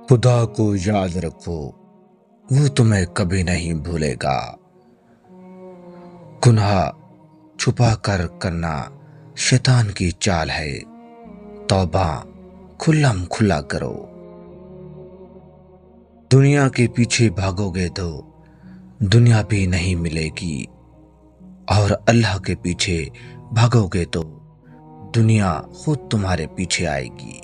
خدا کو یاد رکھو، وہ تمہیں کبھی نہیں بھولے گا۔ گناہ چھپا کر کرنا شیطان کی چال ہے، توبہ کھلم کھلا کرو۔ دنیا کے پیچھے بھاگو گے تو دنیا بھی نہیں ملے گی، اور اللہ کے پیچھے بھاگو گے تو دنیا خود تمہارے پیچھے آئے گی۔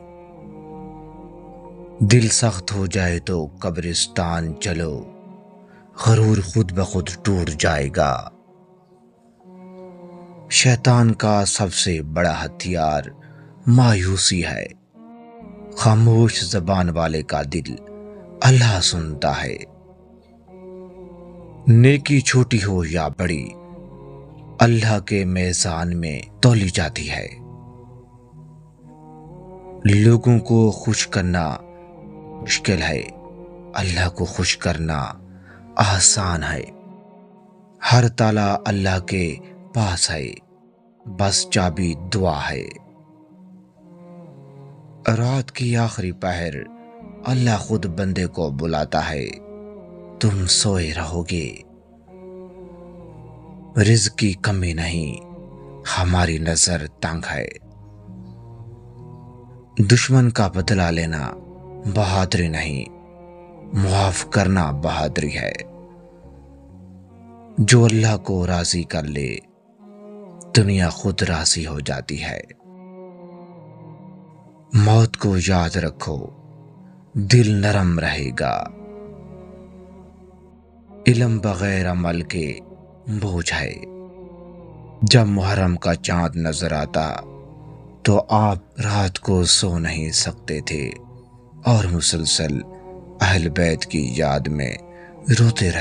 دل سخت ہو جائے تو قبرستان چلو، غرور خود بخود ٹوٹ جائے گا۔ شیطان کا سب سے بڑا ہتھیار مایوسی ہے، خاموش زبان والے کا دل اللہ سنتا ہے۔ نیکی چھوٹی ہو یا بڑی، اللہ کے میزان میں تولی جاتی ہے۔ لوگوں کو خوش کرنا مشکل ہے، اللہ کو خوش کرنا آسان ہے۔ ہر تالا اللہ کے پاس ہے، بس چابی دعا ہے۔ رات کی آخری پہر اللہ خود بندے کو بلاتا ہے، تم سوئے رہو گے۔ رزق کی کمی نہیں، ہماری نظر تنگ ہے۔ دشمن کا بدلہ لینا بہادری نہیں، معاف کرنا بہادری ہے۔ جو اللہ کو راضی کر لے، دنیا خود راضی ہو جاتی ہے۔ موت کو یاد رکھو، دل نرم رہے گا۔ علم بغیر عمل کے بوجھ ہے۔ جب محرم کا چاند نظر آتا تو آپ رات کو سو نہیں سکتے تھے اور مسلسل اہل بیت کی یاد میں روتے رہتے۔